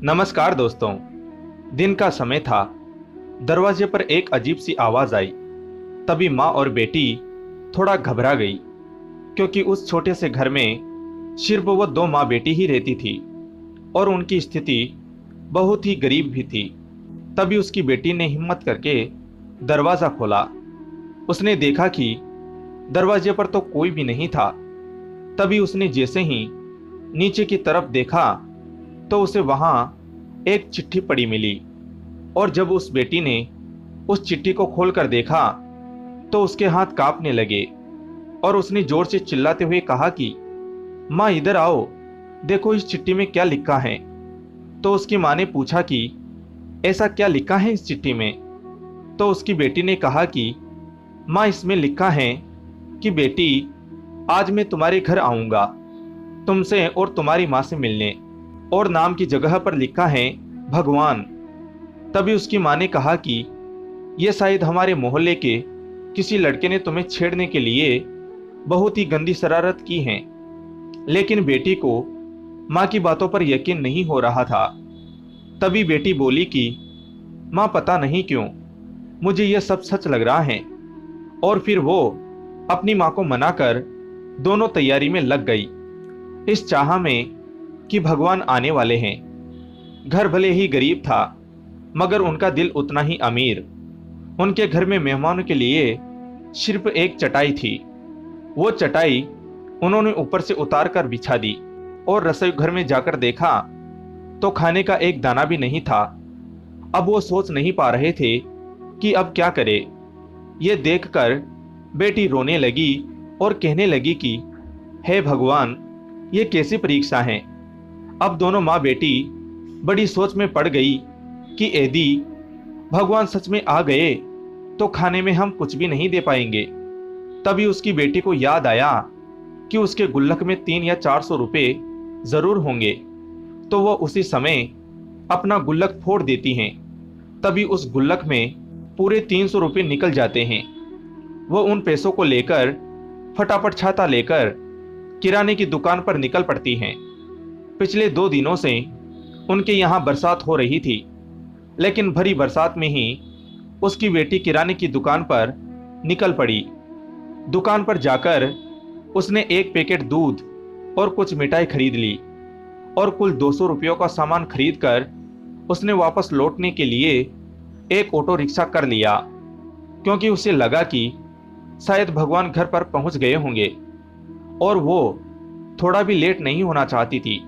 नमस्कार दोस्तों। दिन का समय था। दरवाजे पर एक अजीब सी आवाज आई। तभी माँ और बेटी थोड़ा घबरा गई, क्योंकि उस छोटे से घर में सिर्फ वो दो माँ बेटी ही रहती थी और उनकी स्थिति बहुत ही गरीब भी थी। तभी उसकी बेटी ने हिम्मत करके दरवाजा खोला। उसने देखा कि दरवाजे पर तो कोई भी नहीं था। तभी उसने जैसे ही नीचे की तरफ देखा तो उसे वहां एक चिट्ठी पड़ी मिली। और जब उस बेटी ने उस चिट्ठी को खोलकर देखा तो उसके हाथ कांपने लगे और उसने जोर से चिल्लाते हुए कहा कि माँ इधर आओ, देखो इस चिट्ठी में क्या लिखा है। तो उसकी माँ ने पूछा कि ऐसा क्या लिखा है इस चिट्ठी में। तो उसकी बेटी ने कहा कि माँ इसमें लिखा है कि बेटी, आज मैं तुम्हारे घर आऊंगा तुमसे और तुम्हारी माँ से मिलने, और नाम की जगह पर लिखा है भगवान। तभी उसकी माँ ने कहा कि यह शायद हमारे मोहल्ले के किसी लड़के ने तुम्हें छेड़ने के लिए बहुत ही गंदी शरारत की है। लेकिन बेटी को माँ की बातों पर यकीन नहीं हो रहा था। तभी बेटी बोली कि माँ पता नहीं क्यों मुझे यह सब सच लग रहा है। और फिर वो अपनी माँ को मनाकर दोनों तैयारी में लग गई, इस चाह में कि भगवान आने वाले हैं। घर भले ही गरीब था मगर उनका दिल उतना ही अमीर। उनके घर में मेहमानों के लिए सिर्फ एक चटाई थी। वो चटाई उन्होंने ऊपर से उतार कर बिछा दी और रसोई घर में जाकर देखा तो खाने का एक दाना भी नहीं था। अब वो सोच नहीं पा रहे थे कि अब क्या करे। ये देखकर बेटी रोने लगी और कहने लगी कि हे भगवान, ये कैसी परीक्षा है। अब दोनों माँ बेटी बड़ी सोच में पड़ गई कि यदि भगवान सच में आ गए तो खाने में हम कुछ भी नहीं दे पाएंगे। तभी उसकी बेटी को याद आया कि उसके गुल्लक में 300 या 400 रुपए जरूर होंगे, तो वह उसी समय अपना गुल्लक फोड़ देती हैं। तभी उस गुल्लक में पूरे 300 रुपए निकल जाते हैं। वह उन पैसों को लेकर फटाफट छाता लेकर किराने की दुकान पर निकल पड़ती हैं। पिछले 2 दिनों से उनके यहाँ बरसात हो रही थी, लेकिन भरी बरसात में ही उसकी बेटी किराने की दुकान पर निकल पड़ी। दुकान पर जाकर उसने एक पैकेट दूध और कुछ मिठाई खरीद ली और कुल 200 रुपयों का सामान खरीदकर उसने वापस लौटने के लिए एक ऑटो रिक्शा कर लिया, क्योंकि उसे लगा कि शायद भगवान घर पर पहुंच गए होंगे और वो थोड़ा भी लेट नहीं होना चाहती थी।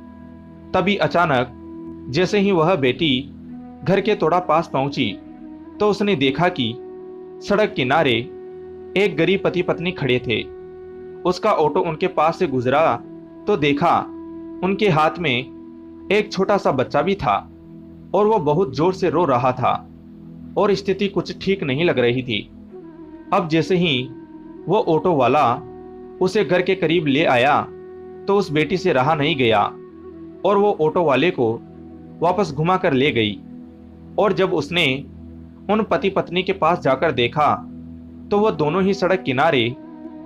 तभी अचानक जैसे ही वह बेटी घर के थोड़ा पास पहुंची तो उसने देखा कि सड़क किनारे एक गरीब पति पत्नी खड़े थे। उसका ऑटो उनके पास से गुजरा तो देखा उनके हाथ में एक छोटा सा बच्चा भी था और वो बहुत जोर से रो रहा था और स्थिति कुछ ठीक नहीं लग रही थी। अब जैसे ही वो ऑटो वाला उसे घर के करीब ले आया तो उस बेटी से रहा नहीं गया और वो ऑटो वाले को वापस घुमा कर ले गई। और जब उसने उन पति पत्नी के पास जाकर देखा तो वो दोनों ही सड़क किनारे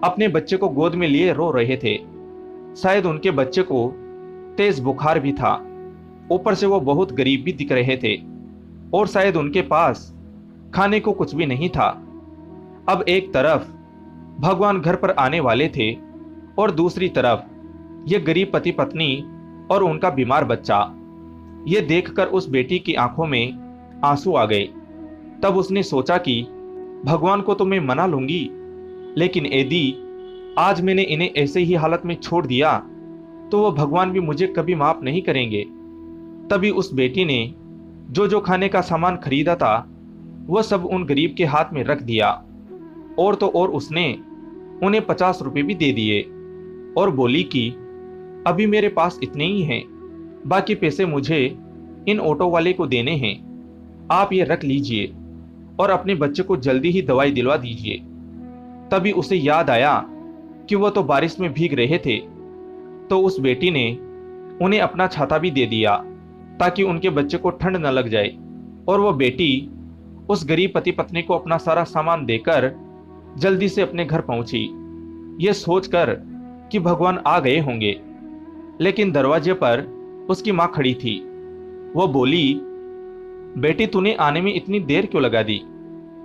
अपने बच्चे को गोद में लिए रो रहे थे। शायद उनके बच्चे को तेज बुखार भी था, ऊपर से वो बहुत गरीब भी दिख रहे थे और शायद उनके पास खाने को कुछ भी नहीं था। अब एक तरफ भगवान घर पर आने वाले थे और दूसरी तरफ ये गरीब पति पत्नी और उनका बीमार बच्चा। ये देखकर उस बेटी की आंखों में आंसू आ गए। तब उसने सोचा कि भगवान को तो मैं मना लूंगी, लेकिन यदि आज मैंने इन्हें ऐसे ही हालत में छोड़ दिया तो वह भगवान भी मुझे कभी माफ नहीं करेंगे। तभी उस बेटी ने जो जो खाने का सामान खरीदा था वह सब उन गरीब के हाथ में रख दिया और तो और उसने उन्हें 50 रुपए भी दे दिए और बोली कि अभी मेरे पास इतने ही हैं, बाकी पैसे मुझे इन ऑटो वाले को देने हैं, आप ये रख लीजिए और अपने बच्चे को जल्दी ही दवाई दिलवा दीजिए। तभी उसे याद आया कि वह तो बारिश में भीग रहे थे, तो उस बेटी ने उन्हें अपना छाता भी दे दिया ताकि उनके बच्चे को ठंड न लग जाए। और वह बेटी उस गरीब पति पत्नी को अपना सारा सामान देकर जल्दी से अपने घर पहुंची, ये सोचकर कि भगवान आ गए होंगे। लेकिन दरवाजे पर उसकी माँ खड़ी थी वो बोली, बेटी तूने आने में इतनी देर क्यों लगा दी?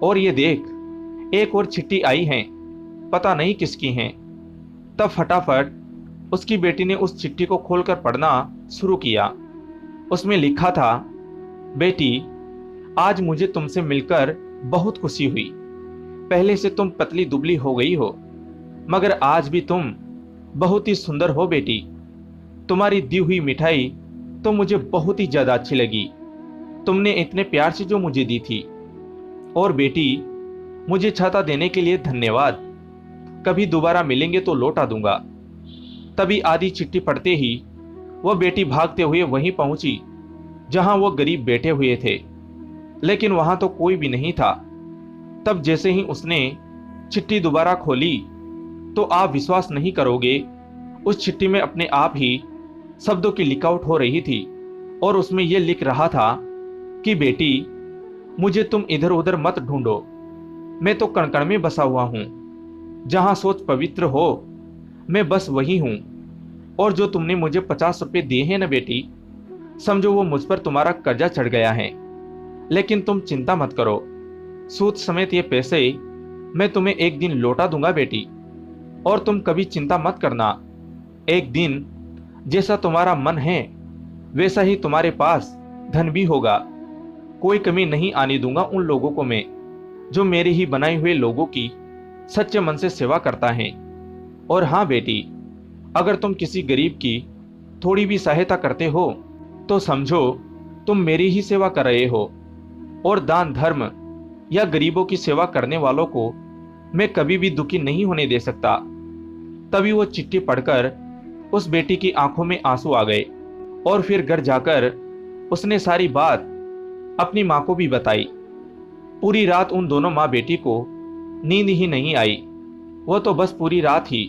और ये देख, एक और चिट्ठी आई है, पता नहीं किसकी है। तब फटाफट उसकी बेटी ने उस चिट्ठी को खोलकर पढ़ना शुरू किया। उसमें लिखा था, बेटी आज मुझे तुमसे मिलकर बहुत खुशी हुई। पहले से तुम पतली दुबली हो गई हो, मगर आज भी तुम बहुत ही सुंदर हो बेटी। तुम्हारी दी हुई मिठाई तो मुझे बहुत ही ज्यादा अच्छी लगी, तुमने इतने प्यार से जो मुझे दी थी। और बेटी मुझे छाता देने के लिए धन्यवाद, कभी दोबारा मिलेंगे तो लौटा दूंगा। तभी आधी चिट्ठी पढ़ते ही वह बेटी भागते हुए वहीं पहुंची जहां वो गरीब बैठे हुए थे, लेकिन वहां तो कोई भी नहीं था। तब जैसे ही उसने चिट्ठी दोबारा खोली तो आप विश्वास नहीं करोगे, उस चिट्ठी में अपने आप ही शब्दों की लिखावट हो रही थी और उसमें यह लिख रहा था कि बेटी मुझे तुम इधर उधर मत ढूंढो, मैं तो कण कण में बसा हुआ हूं। जहां सोच पवित्र हो मैं बस वही हूं। और जो तुमने मुझे 50 रुपए दिए हैं ना बेटी, समझो वो मुझ पर तुम्हारा कर्जा चढ़ गया है। लेकिन तुम चिंता मत करो, सूद समेत ये पैसे मैं तुम्हें एक दिन लौटा दूंगा बेटी। और तुम कभी चिंता मत करना, एक दिन जैसा तुम्हारा मन है वैसा ही तुम्हारे पास धन भी होगा। कोई कमी नहीं आने दूंगा उन लोगों को मैं, जो मेरे ही बनाए हुए लोगों की सच्चे मन से सेवा करता है। और हाँ बेटी, अगर तुम किसी गरीब की थोड़ी भी सहायता करते हो तो समझो तुम मेरी ही सेवा कर रहे हो। और दान धर्म या गरीबों की सेवा करने वालों को मैं कभी भी दुखी नहीं होने दे सकता। तभी वो चिट्ठी पढ़कर उस बेटी की आंखों में आंसू आ गए और फिर घर जाकर उसने सारी बात अपनी माँ को भी बताई। पूरी रात उन दोनों माँ बेटी को नींद ही नहीं आई। वो तो बस पूरी रात ही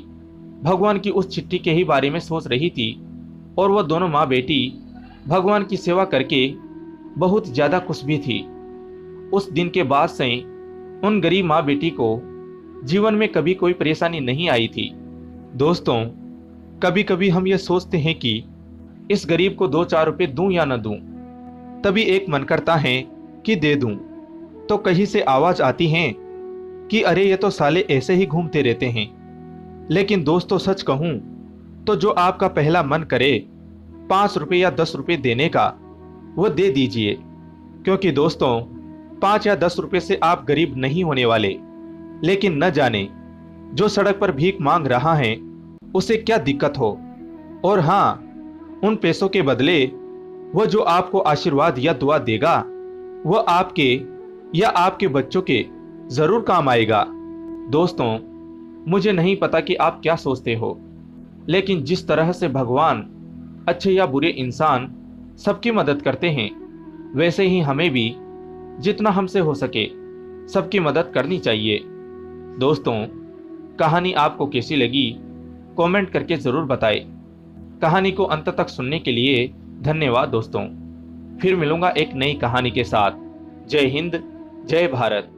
भगवान की उस चिट्ठी के ही बारे में सोच रही थी। और वह दोनों माँ बेटी भगवान की सेवा करके बहुत ज्यादा खुश भी थी। उस दिन के बाद से उन गरीब माँ बेटी को जीवन में कभी कोई परेशानी नहीं आई थी। दोस्तों, कभी कभी हम ये सोचते हैं कि इस गरीब को 2-4 रुपए दूं या न दूं, तभी एक मन करता है कि दे दूं, तो कहीं से आवाज आती है कि अरे ये तो साले ऐसे ही घूमते रहते हैं। लेकिन दोस्तों सच कहूं तो जो आपका पहला मन करे 5 रुपए या 10 रुपए देने का, वो दे दीजिए। क्योंकि दोस्तों 5 या 10 रुपए से आप गरीब नहीं होने वाले। लेकिन न जाने जो सड़क पर भीख मांग रहा है उसे क्या दिक्कत हो। और हाँ, उन पैसों के बदले वो जो आपको आशीर्वाद या दुआ देगा वो आपके या आपके बच्चों के जरूर काम आएगा। दोस्तों, मुझे नहीं पता कि आप क्या सोचते हो, लेकिन जिस तरह से भगवान अच्छे या बुरे इंसान सबकी मदद करते हैं, वैसे ही हमें भी जितना हमसे हो सके सबकी मदद करनी चाहिए। दोस्तों, कहानी आपको कैसी लगी कमेंट करके जरूर बताएं। कहानी को अंत तक सुनने के लिए धन्यवाद दोस्तों। फिर मिलूंगा एक नई कहानी के साथ। जय हिंद, जय भारत।